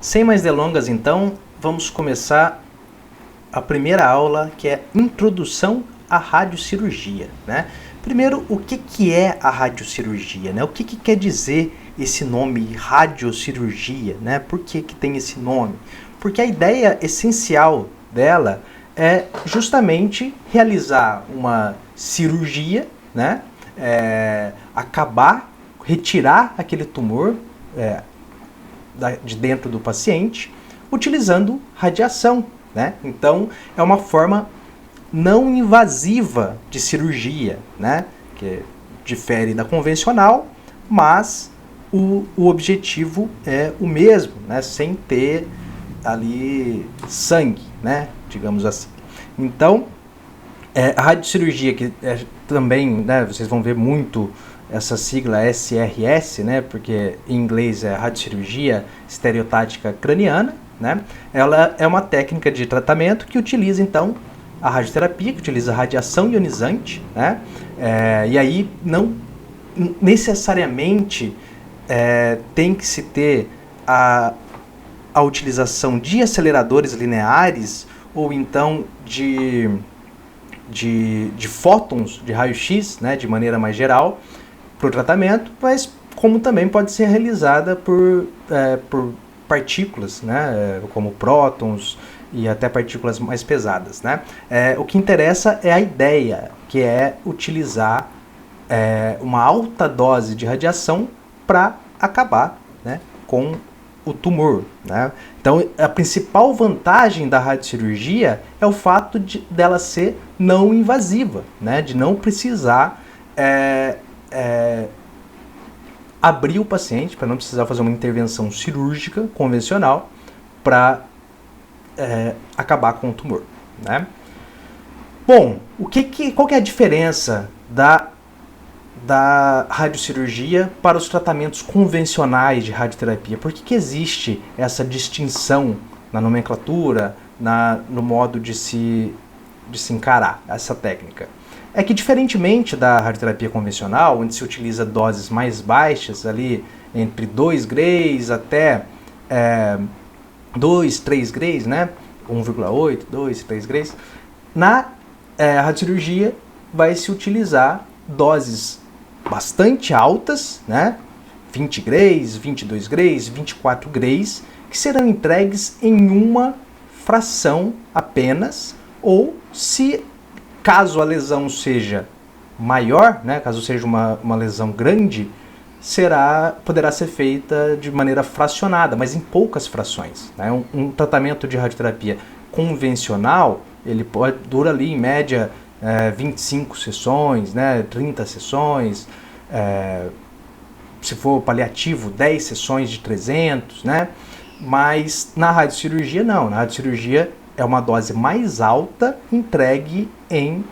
Sem mais delongas, então, vamos começar a primeira aula, que é Introdução à Radiocirurgia, né? Primeiro, o que é a radiocirurgia, né? O que quer dizer esse nome radiocirurgia, né? Por que tem esse nome? Porque a ideia essencial dela é justamente realizar uma cirurgia, né? Retirar aquele tumor de dentro do paciente, utilizando radiação, né? Então, é uma forma não invasiva de cirurgia, né? Que difere da convencional, mas o objetivo é o mesmo, né? Sem ter ali sangue, né? Digamos assim. Então, a radiocirurgia, que também, né, vocês vão ver muito essa sigla SRS, né, porque em inglês é radiocirurgia estereotática craniana, né? Ela é uma técnica de tratamento que utiliza, então, a radioterapia, que utiliza radiação ionizante, né? E aí não necessariamente tem que se ter a utilização de aceleradores lineares ou então de fótons de raio-x, né, de maneira mais geral, para o tratamento, mas como também pode ser realizada por partículas, né, como prótons e até partículas mais pesadas, né? O que interessa é a ideia, que é utilizar uma alta dose de radiação para acabar, né, com o tumor, né? Então, a principal vantagem da radiocirurgia é o fato dela ser não invasiva, né? De não precisar abrir o paciente, para não precisar fazer uma intervenção cirúrgica convencional para acabar com o tumor, né? Bom, qual que é a diferença da radiocirurgia para os tratamentos convencionais de radioterapia? Por que existe essa distinção na nomenclatura, no modo de se encarar essa técnica? É que, diferentemente da radioterapia convencional, onde se utiliza doses mais baixas, ali entre 2 grays até 2, 3 grays, né? 1,8, 2, 3 grays. Na radiocirurgia vai se utilizar doses bastante altas, né? 20 grays, 22 grays, 24 grays, que serão entregues em uma fração apenas, ou se caso a lesão seja maior, né, caso seja uma lesão grande, poderá ser feita de maneira fracionada, mas em poucas frações, né? Um tratamento de radioterapia convencional, ele dura ali em média 25 sessões, né, 30 sessões, se for paliativo, 10 sessões de 300, né? Mas na radiocirurgia não, na radiocirurgia é uma dose mais alta entregue em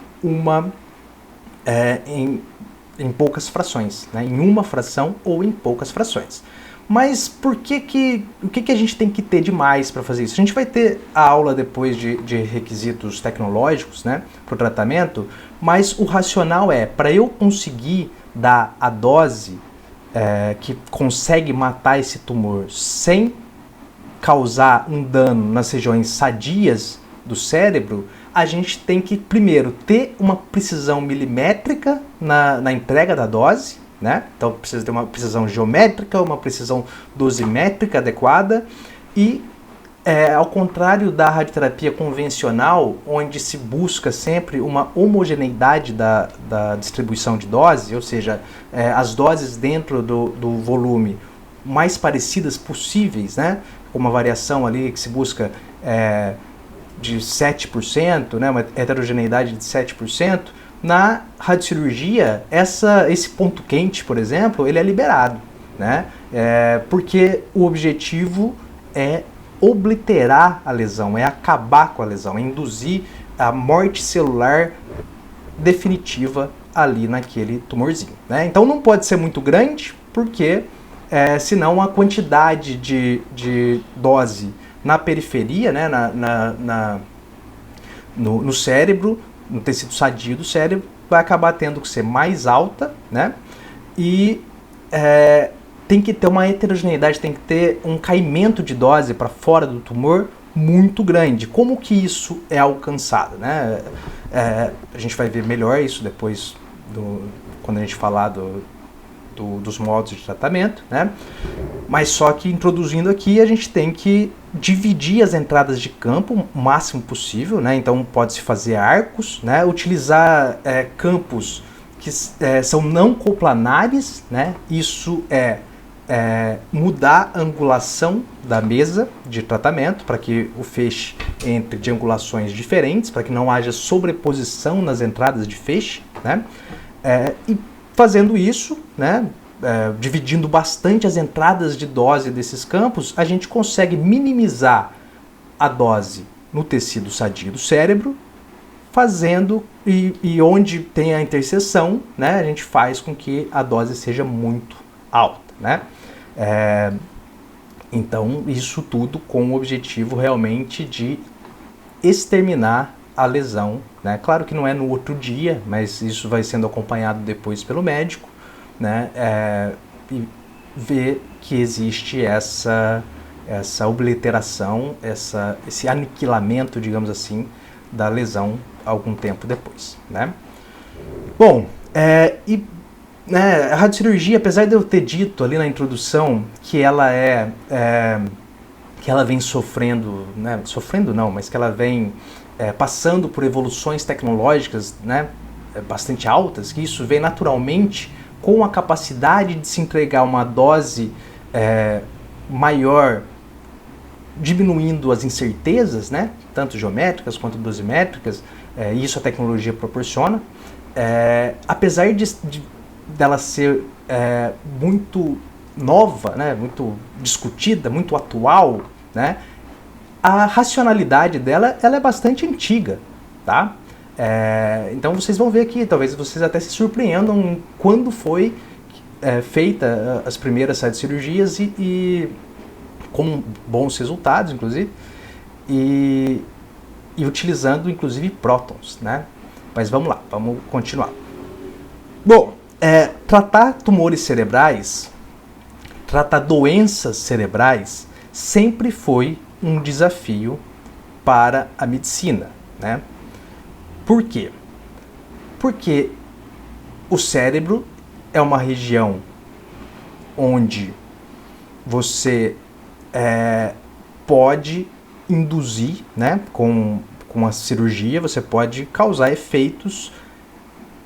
poucas frações, né? Em uma fração ou em poucas frações. Mas o que a gente tem que ter de mais para fazer isso? A gente vai ter a aula depois de requisitos tecnológicos, né, para o tratamento, mas o racional para eu conseguir dar a dose que consegue matar esse tumor sem causar um dano nas regiões sadias do cérebro, a gente tem que primeiro ter uma precisão milimétrica na entrega da dose, né? Então precisa ter uma precisão geométrica, uma precisão dosimétrica adequada e ao contrário da radioterapia convencional, onde se busca sempre uma homogeneidade da distribuição de dose, ou seja, as doses dentro do volume mais parecidas possíveis, né? Com uma variação ali que se busca de 7%, né? Uma heterogeneidade de 7%, na radiocirurgia, esse ponto quente, por exemplo, ele é liberado, né? Porque o objetivo é obliterar a lesão, é acabar com a lesão, é induzir a morte celular definitiva ali naquele tumorzinho, né? Então não pode ser muito grande, porque senão a quantidade de dose na periferia, né, no cérebro, no tecido sadio do cérebro, vai acabar tendo que ser mais alta, né? E tem que ter uma heterogeneidade, tem que ter um caimento de dose para fora do tumor muito grande. Como que isso é alcançado, né? A gente vai ver melhor isso depois, quando a gente falar dos modos de tratamento, né? Mas só que introduzindo aqui, a gente tem que dividir as entradas de campo o máximo possível, né? Então pode-se fazer arcos, né? Utilizar campos que são não coplanares, né? Isso mudar a angulação da mesa de tratamento para que o feixe entre de angulações diferentes, para que não haja sobreposição nas entradas de feixe, né? E fazendo isso, né, dividindo bastante as entradas de dose desses campos, a gente consegue minimizar a dose no tecido sadio do cérebro, fazendo, e onde tem a interseção, né, a gente faz com que a dose seja muito alta, né? Então, isso tudo com o objetivo realmente de exterminar a lesão, né? Claro que não é no outro dia, mas isso vai sendo acompanhado depois pelo médico, né? E ver que existe essa obliteração, esse aniquilamento, digamos assim, da lesão algum tempo depois, né? Bom, a radiocirurgia, apesar de eu ter dito ali na introdução que ela que ela vem sofrendo, né? Sofrendo não, mas que ela vem passando por evoluções tecnológicas, né, bastante altas, que isso vem naturalmente com a capacidade de se entregar uma dose maior, diminuindo as incertezas, né, tanto geométricas quanto dosimétricas, e isso a tecnologia proporciona. Apesar dela ser muito nova, né, muito discutida, muito atual, né, a racionalidade dela ela é bastante antiga, tá? Então vocês vão ver aqui, talvez vocês até se surpreendam quando foi feita as primeiras radiocirurgias e com bons resultados, inclusive, e utilizando inclusive prótons, né? Mas vamos lá, vamos continuar. Bom, tratar tumores cerebrais, tratar doenças cerebrais sempre foi um desafio para a medicina, né? Por quê? Porque o cérebro é uma região onde você pode induzir, né, com a cirurgia, você pode causar efeitos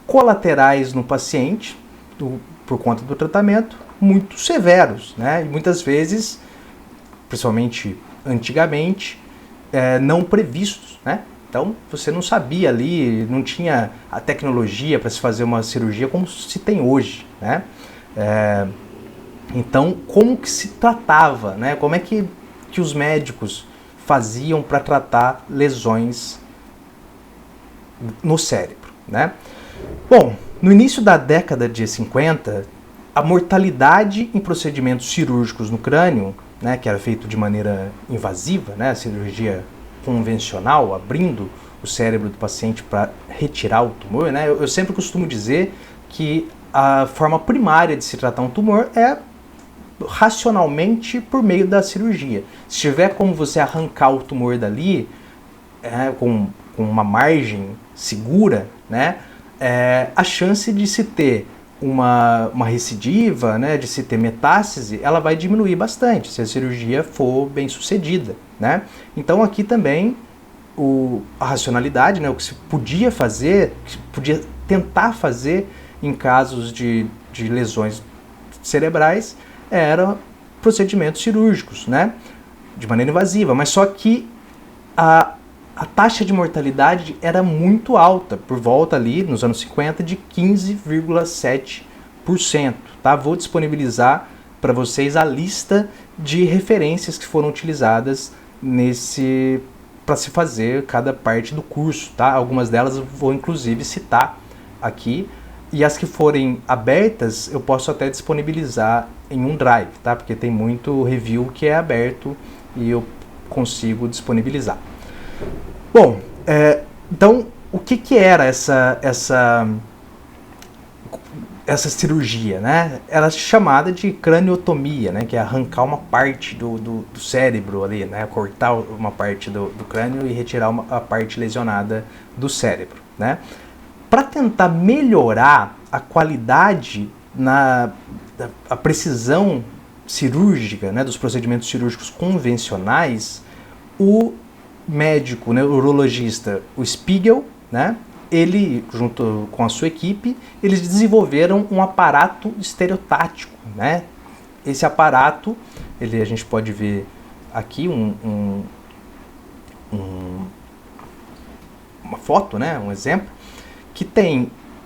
colaterais no paciente por conta do tratamento muito severos, né? E muitas vezes, principalmente antigamente, não previstos, né? Então, você não sabia ali, não tinha a tecnologia para se fazer uma cirurgia como se tem hoje, né? Então, como que se tratava, né? Como é que os médicos faziam para tratar lesões no cérebro, né? Bom, no início da década de 50, a mortalidade em procedimentos cirúrgicos no crânio, né, que era feito de maneira invasiva, né, a cirurgia convencional, abrindo o cérebro do paciente para retirar o tumor, né, eu sempre costumo dizer que a forma primária de se tratar um tumor é racionalmente por meio da cirurgia. Se tiver como você arrancar o tumor dali, com uma margem segura, né, a chance de se ter uma recidiva, né, de se ter metástase, ela vai diminuir bastante se a cirurgia for bem sucedida, né? Então aqui também a racionalidade, né, o que se podia fazer, o que se podia tentar fazer em casos de lesões cerebrais eram procedimentos cirúrgicos, né, de maneira invasiva, mas só que a taxa de mortalidade era muito alta, por volta ali, nos anos 50, de 15,7%. Tá? Vou disponibilizar para vocês a lista de referências que foram utilizadas para se fazer cada parte do curso. Tá? Algumas delas eu vou inclusive citar aqui, e as que forem abertas eu posso até disponibilizar em um drive, tá? Porque tem muito review que é aberto e eu consigo disponibilizar. Bom, então, o que era essa cirurgia, né? Ela é chamada de craniotomia, né? Que é arrancar uma parte do cérebro ali, né? Cortar uma parte do crânio e retirar a parte lesionada do cérebro, né? Para tentar melhorar a qualidade a precisão cirúrgica, né, dos procedimentos cirúrgicos convencionais, o médico, né, o urologista, o Spiegel, né, ele, junto com a sua equipe, eles desenvolveram um aparato estereotático, né? Esse aparato, a gente pode ver aqui uma foto, né, um exemplo, que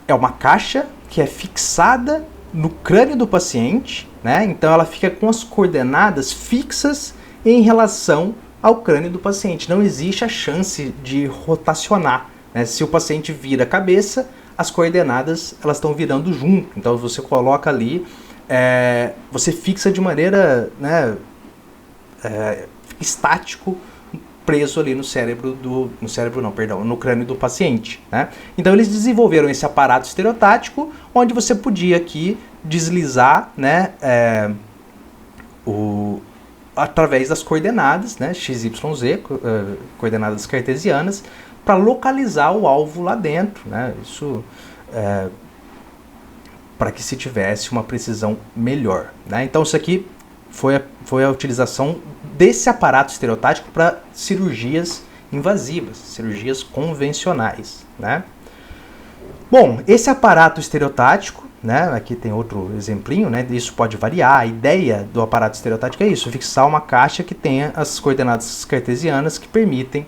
é uma caixa que é fixada no crânio do paciente, né? Então ela fica com as coordenadas fixas em relação ao crânio do paciente. Não existe a chance de rotacionar, né? Se o paciente vira a cabeça, as coordenadas elas estão virando junto. Então você coloca ali, você fixa de maneira, né, estático, preso ali no crânio do paciente, né? Então eles desenvolveram esse aparato estereotático onde você podia aqui deslizar, né, através das coordenadas, né, x, y, z, coordenadas cartesianas, para localizar o alvo lá dentro, né? Isso para que se tivesse uma precisão melhor, né? Então isso aqui foi a utilização desse aparato estereotático para cirurgias invasivas, cirurgias convencionais, né? Bom, esse aparato estereotático, né, aqui tem outro exemplinho, né, isso pode variar. A ideia do aparato estereotático é isso, fixar uma caixa que tenha as coordenadas cartesianas que permitem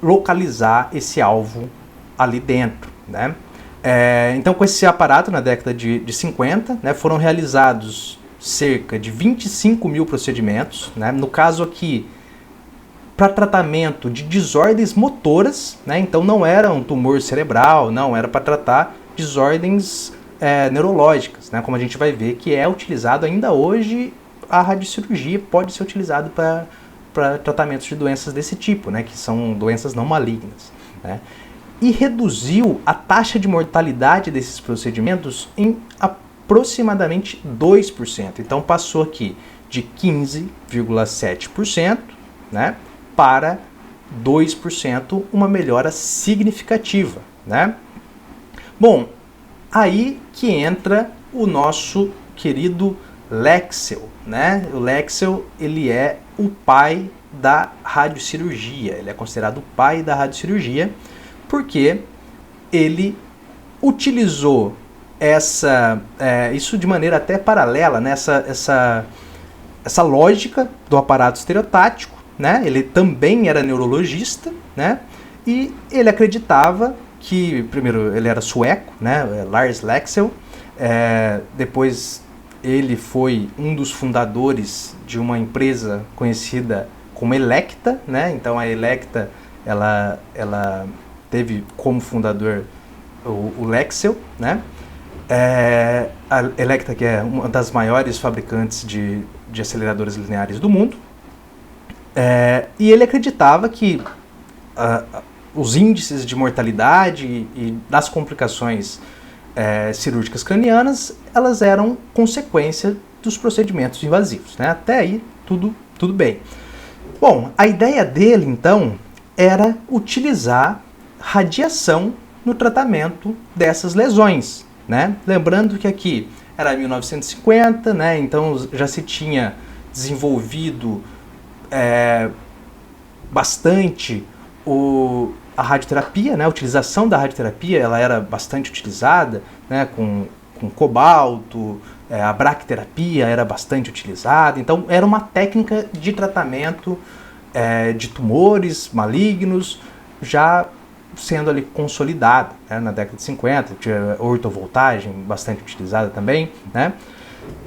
localizar esse alvo ali dentro, né? Então, com esse aparato, na década de 50, né, foram realizados cerca de 25 mil procedimentos, né? No caso aqui, para tratamento de desordens motoras, né? Então não era um tumor cerebral, não, era para tratar desordens neurológicas, né? Como a gente vai ver que é utilizado ainda hoje, a radiocirurgia pode ser utilizada para tratamentos de doenças desse tipo, né? Que são doenças não malignas, né? E reduziu a taxa de mortalidade desses procedimentos em aproximadamente 2%. Então passou aqui de 15,7%, né, para 2%, uma melhora significativa, né? Bom, aí que entra o nosso querido Lexell, né? O Lexell, ele é o pai da radiocirurgia, ele é considerado o pai da radiocirurgia porque ele utilizou isso de maneira até paralela, né? essa lógica do aparato estereotático, né? Ele também era neurologista, né? E ele acreditava que, primeiro, ele era sueco, né? Lars Lexell, depois ele foi um dos fundadores de uma empresa conhecida como Elekta, né? Então a Elekta, ela teve como fundador o Lexell, né? A Elekta, que é uma das maiores fabricantes de aceleradores lineares do mundo, e ele acreditava que os índices de mortalidade e das complicações cirúrgicas cranianas, elas eram consequência dos procedimentos invasivos, né? Até aí tudo bem. Bom, a ideia dele então era utilizar radiação no tratamento dessas lesões, né? Lembrando que aqui era 1950, né? Então já se tinha desenvolvido bastante a radioterapia, né? A utilização da radioterapia, ela era bastante utilizada, né? Com cobalto, a braquiterapia era bastante utilizada. Então era uma técnica de tratamento de tumores malignos já sendo ali consolidada, né? Na década de 50, tinha ortovoltagem bastante utilizada também, né?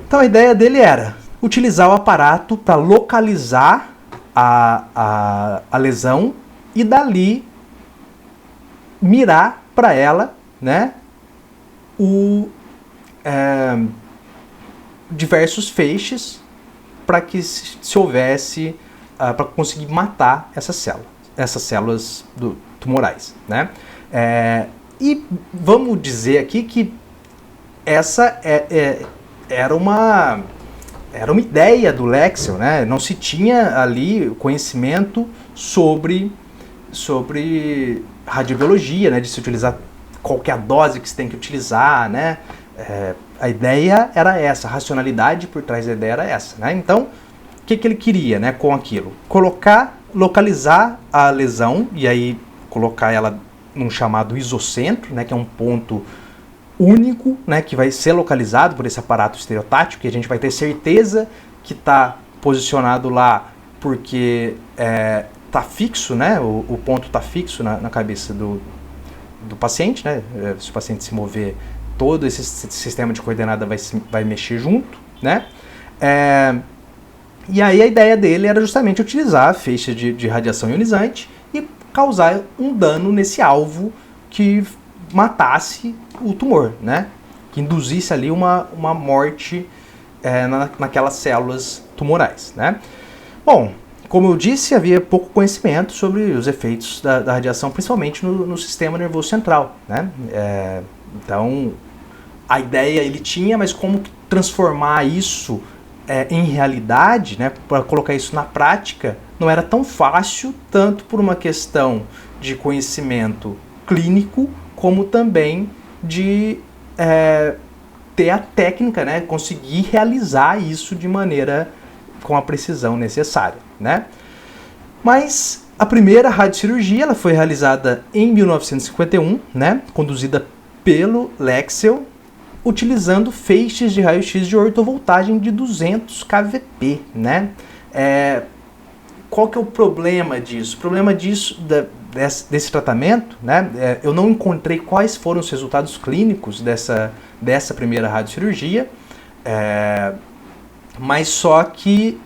Então a ideia dele era utilizar o aparato para localizar a lesão e dali mirar para ela, né, diversos feixes para que se houvesse, para conseguir matar essas células tumorais, né? E vamos dizer aqui que essa era uma ideia do Lexell, né? Não se tinha ali conhecimento sobre radiobiologia, né? De se utilizar qual que é a dose que se tem que utilizar, né? A ideia era essa, a racionalidade por trás da ideia era essa, né? Então, o que ele queria, né, com aquilo? Localizar a lesão e aí colocar ela num chamado isocentro, né, que é um ponto único, né, que vai ser localizado por esse aparato estereotático, que a gente vai ter certeza que está posicionado lá porque está fixo, né, o ponto está fixo na cabeça do paciente, né, se o paciente se mover, todo esse sistema de coordenada vai mexer junto, né. E aí a ideia dele era justamente utilizar a feixe de radiação ionizante e causar um dano nesse alvo que matasse o tumor, né? Que induzisse ali uma morte naquelas células tumorais, né? Bom, como eu disse, havia pouco conhecimento sobre os efeitos da radiação, principalmente no sistema nervoso central, né? Então, a ideia ele tinha, mas como transformar isso em realidade, né, para colocar isso na prática, não era tão fácil, tanto por uma questão de conhecimento clínico, como também de ter a técnica, né, conseguir realizar isso de maneira com a precisão necessária, né? Mas a primeira radiocirurgia ela foi realizada em 1951, né, conduzida pelo Lexell, utilizando feixes de raio-x de ortovoltagem de 200 kVp, né? Qual que é o problema disso? O problema disso, desse tratamento, né? Eu não encontrei quais foram os resultados clínicos dessa primeira radiocirurgia, mas só que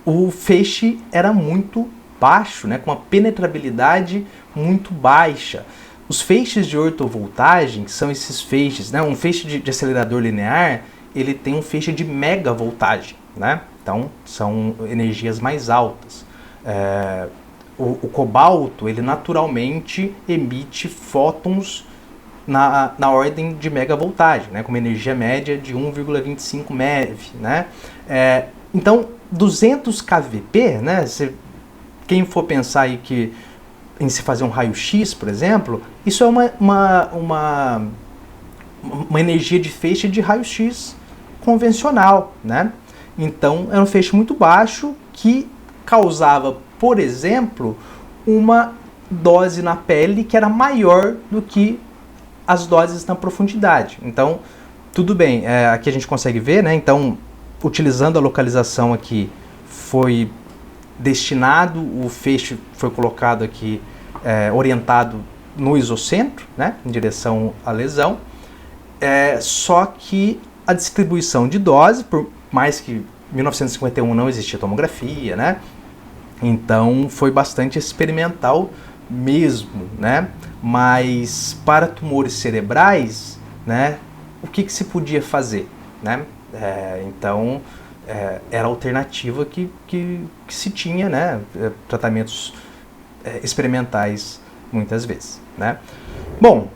o feixe era muito baixo, né? Com uma penetrabilidade muito baixa. Os feixes de ortovoltagem, que são esses feixes, né? Um feixe de acelerador linear, ele tem um feixe de megavoltagem, né? Então, são energias mais altas. O cobalto, ele naturalmente emite fótons na ordem de megavoltagem, né? Com uma energia média de 1,25 MeV, né? Então, 200 kVp, né? Quem for pensar aí em se fazer um raio-x, por exemplo, isso é uma energia de feixe de raio-x convencional, né? Então, era um feixe muito baixo que causava, por exemplo, uma dose na pele que era maior do que as doses na profundidade. Então, tudo bem, aqui a gente consegue ver, né? Então, utilizando a localização aqui, foi destinado, o feixe foi colocado aqui, orientado no isocentro, né, em direção à lesão, só que a distribuição de dose, por mais que em 1951 não existia tomografia, né, então foi bastante experimental mesmo, né, mas para tumores cerebrais, né, o que se podia fazer, né, então era a alternativa que se tinha, né, tratamentos experimentais muitas vezes, né. Bom,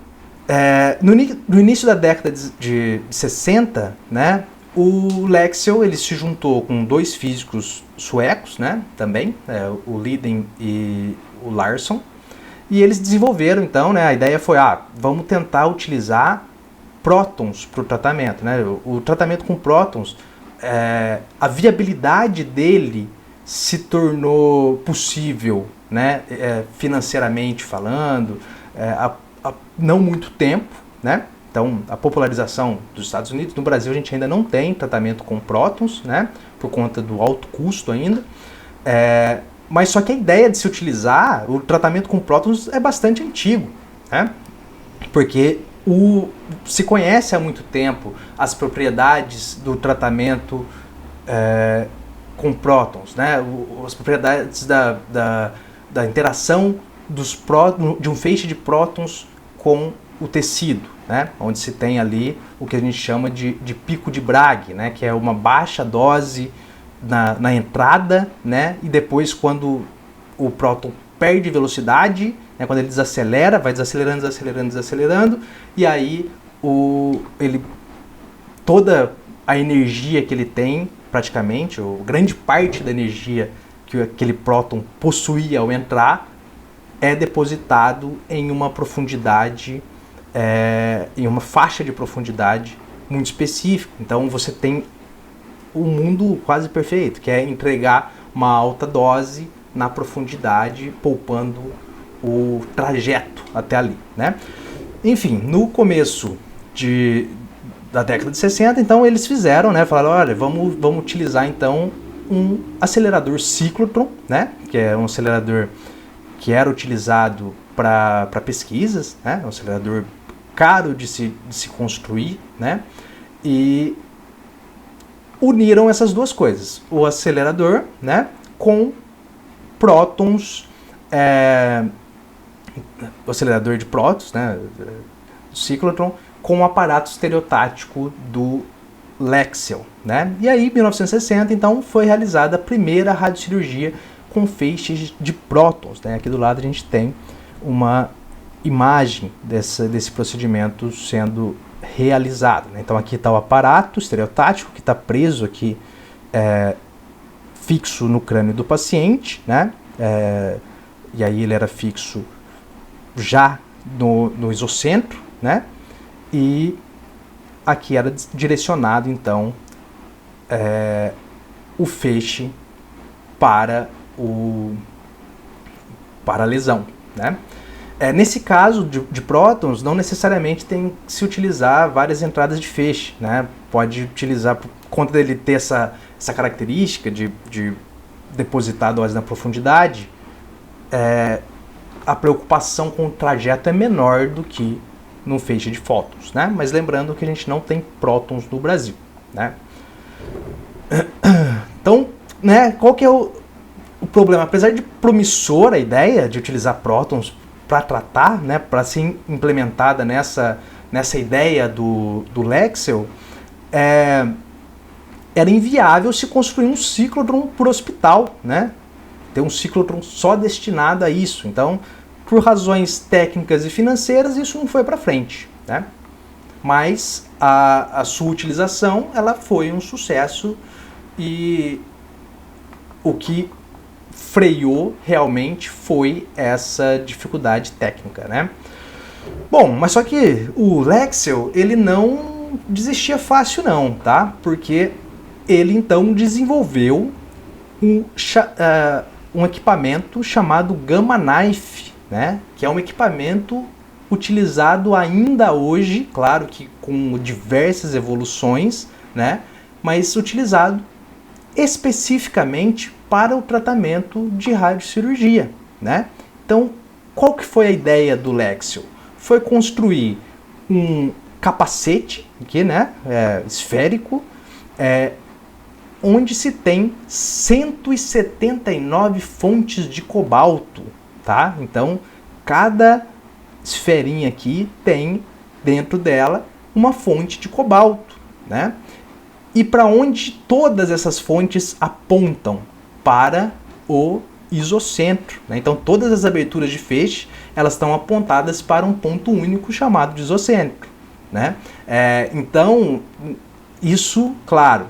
no início da década de 60, né, o Lexell ele se juntou com dois físicos suecos, né, também, o Liden e o Larsson, e eles desenvolveram então, né, a ideia foi, vamos tentar utilizar prótons para o tratamento, né, o tratamento com prótons, a viabilidade dele se tornou possível, né, financeiramente falando, há não muito tempo, né? Então, a popularização dos Estados Unidos, no Brasil a gente ainda não tem tratamento com prótons, né, por conta do alto custo ainda, mas só que a ideia de se utilizar o tratamento com prótons é bastante antigo, né? Porque se conhece há muito tempo as propriedades do tratamento com prótons, né? As propriedades da interação de um feixe de prótons com o tecido, né? Onde se tem ali o que a gente chama de pico de Bragg, né? Que é uma baixa dose na entrada, né? E depois quando o próton perde velocidade, né? Quando ele desacelera, vai desacelerando, desacelerando, desacelerando, e aí ele toda a energia que ele tem, praticamente, ou grande parte da energia que aquele próton possuía ao entrar, é depositado em uma profundidade, em uma faixa de profundidade muito específica. Então você tem um mundo quase perfeito, que é entregar uma alta dose na profundidade, poupando o trajeto até ali, né? Enfim, no começo da década de 60, então eles fizeram, né? Falaram, olha, vamos utilizar então um acelerador ciclotron, né? Que é um acelerador que era utilizado para pesquisas, né? Um acelerador caro de se construir, né? E uniram essas duas coisas, o acelerador, né? Com prótons, o acelerador de prótons, né? Do ciclotron, com o aparato estereotático do Lexell, né? E aí, em 1960, então, foi realizada a primeira radiocirurgia com feixes de prótons, né? Aqui do lado a gente tem uma imagem desse procedimento sendo realizado, né? Então aqui está o aparato estereotático que está preso aqui, fixo no crânio do paciente, né? E aí ele era fixo já no isocentro, né? E aqui era direcionado então o feixe para a lesão, né? Nesse caso de prótons, não necessariamente tem que se utilizar várias entradas de feixe, né? Pode utilizar, por conta dele ter essa característica de depositar a dose na profundidade, a preocupação com o trajeto é menor do que no feixe de fótons, né? Mas lembrando que a gente não tem prótons no Brasil, né? Então, né, qual que é o problema? Apesar de promissora a ideia de utilizar prótons para tratar, né, para ser implementada nessa ideia do Lexell, era inviável se construir um ciclotron por hospital, né? Ter um ciclotron só destinado a isso. Então, por razões técnicas e financeiras, isso não foi para frente, né? Mas a sua utilização, ela foi um sucesso, e o que freou realmente foi essa dificuldade técnica, né? Bom, mas só que o Lexell, ele não desistia fácil não, tá? Porque ele então desenvolveu um equipamento chamado Gamma Knife, né? Que é um equipamento utilizado ainda hoje, claro que com diversas evoluções, né? Mas utilizado especificamente para o tratamento de radiocirurgia, né? Então, qual que foi a ideia do Lexell? Foi construir um capacete aqui, né, esférico, onde se tem 179 fontes de cobalto, tá? Então, cada esferinha aqui tem dentro dela uma fonte de cobalto, né? E para onde todas essas fontes apontam? Para o isocentro, né? Então todas as aberturas de feixe, elas estão apontadas para um ponto único chamado de isocentro, né? Então isso, claro,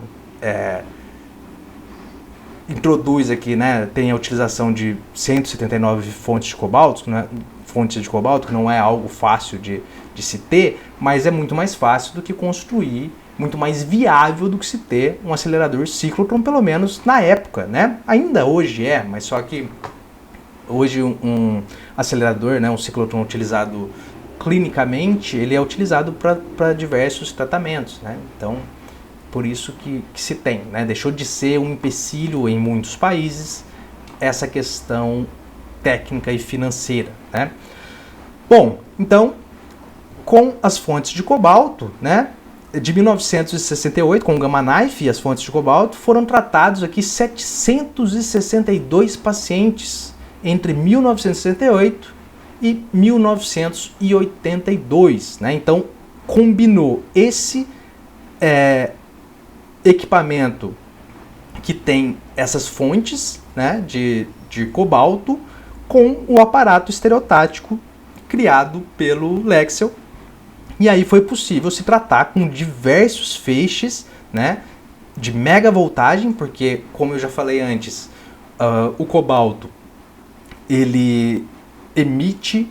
introduz aqui, né? Tem a utilização de 179 fontes de cobalto, né? Fontes de cobalto, que não é algo fácil de se ter, mas é muito mais fácil do que construir, muito mais viável do que se ter um acelerador ciclotron, pelo menos na época, né? Ainda hoje mas só que hoje um acelerador, né, um ciclotron utilizado clinicamente, ele é utilizado para diversos tratamentos, né? Então, por isso que se tem, né? Deixou de ser um empecilho em muitos países essa questão técnica e financeira, né? Bom, então, com as fontes de cobalto, né, de 1968, com o Gamma Knife e as fontes de cobalto, foram tratados aqui 762 pacientes entre 1968 e 1982, né? Então, combinou esse equipamento que tem essas fontes, né, de cobalto com o aparato estereotático criado pelo Lexell, E aí foi possível se tratar com diversos feixes, né, de mega voltagem, porque, como eu já falei antes, o cobalto ele emite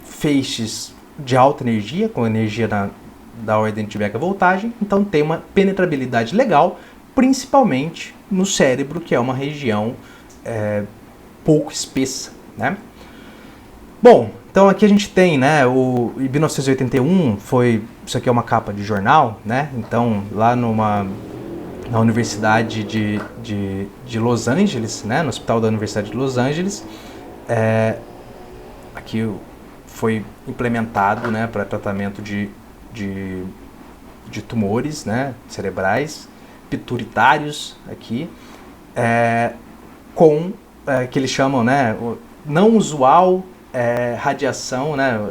feixes de alta energia, com energia da ordem de megavoltagem, então tem uma penetrabilidade legal, principalmente no cérebro, que é uma região pouco espessa, né? Bom, então aqui a gente tem, né, em 1981 isso aqui é uma capa de jornal, né? Então lá na Universidade de Los Angeles, né, no Hospital da Universidade de Los Angeles, aqui foi implementado, né, para tratamento de tumores, né, cerebrais, pituitários aqui, com que eles chamam, né, não usual radiação, né,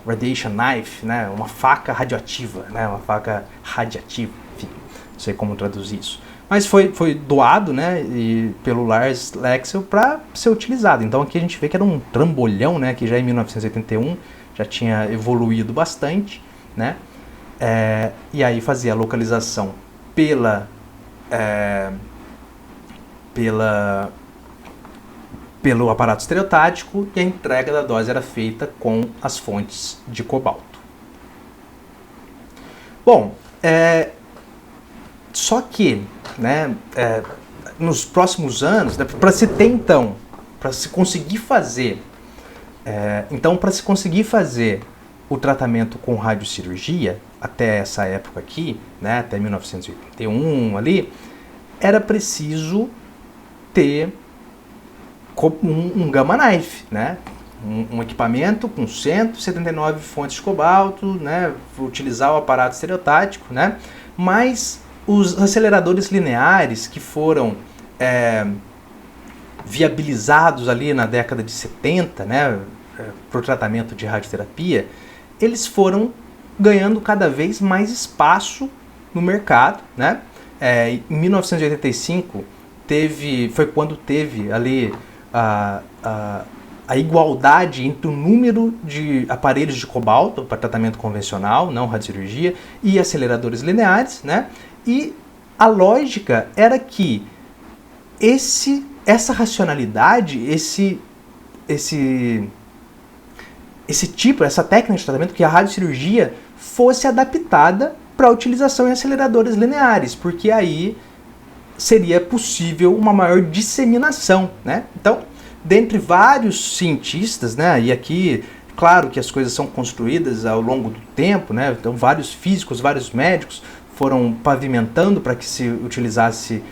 radiation knife, né, uma faca radioativa, né, uma faca radiativa, enfim, não sei como traduzir isso. Mas foi doado, né, pelo Lars Lexell para ser utilizado. Então aqui a gente vê que era um trambolhão, né, que já em 1981 já tinha evoluído bastante, né, e aí fazia a localização pelo aparato estereotático, e a entrega da dose era feita com as fontes de cobalto. Bom, só que, né, nos próximos anos, né, para se ter então, para se conseguir fazer, o tratamento com radiocirurgia, até essa época aqui, né, até 1981 ali, era preciso ter um gamma knife, né? Um equipamento com 179 fontes de cobalto, né? Utilizar o aparato estereotático, né? Mas os aceleradores lineares que foram viabilizados ali na década de 70, né? Para o tratamento de radioterapia, eles foram ganhando cada vez mais espaço no mercado, né? Em 1985 foi quando teve ali a igualdade entre o número de aparelhos de cobalto para tratamento convencional, não radiocirurgia, e aceleradores lineares, né? E a lógica era que essa racionalidade, essa técnica de tratamento, que a radiocirurgia fosse adaptada para a utilização em aceleradores lineares, porque aí seria possível uma maior disseminação, né? Então, dentre vários cientistas, né, e aqui, claro que as coisas são construídas ao longo do tempo, né, então vários físicos, vários médicos foram pavimentando para que se utilizasse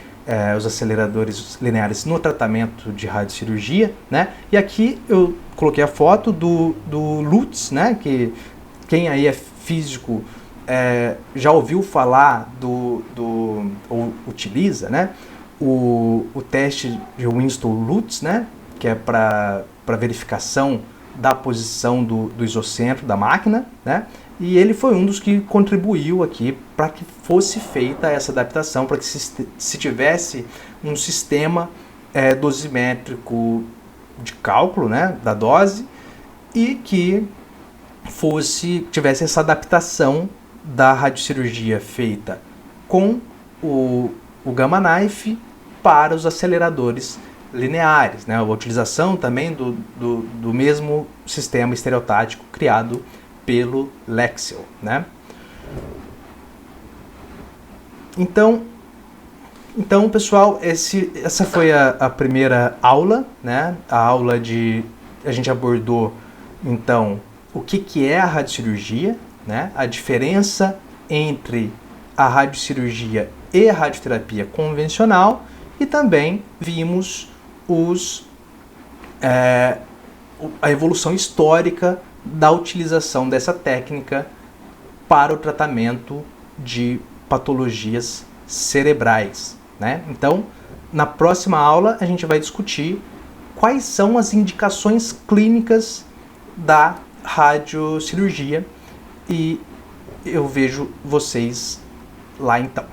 os aceleradores lineares no tratamento de radiocirurgia, né, e aqui eu coloquei a foto do Lutz, né, que quem aí é físico já ouviu falar ou utiliza, né, o teste de Winston-Lutz, né, que é para verificação da posição do isocentro da máquina, né, e ele foi um dos que contribuiu aqui para que fosse feita essa adaptação, para que se tivesse um sistema dosimétrico de cálculo, né, da dose, e que tivesse essa adaptação da radiocirurgia feita com o gamma knife para os aceleradores lineares, né? A utilização também do mesmo sistema estereotático criado pelo Lexell, né? Então pessoal, essa foi a primeira aula, né? A gente abordou então o que é a radiocirurgia, né? A diferença entre a radiocirurgia e a radioterapia convencional, e também vimos a evolução histórica da utilização dessa técnica para o tratamento de patologias cerebrais, né? Então, na próxima aula a gente vai discutir quais são as indicações clínicas da radiocirurgia, e eu vejo vocês lá então.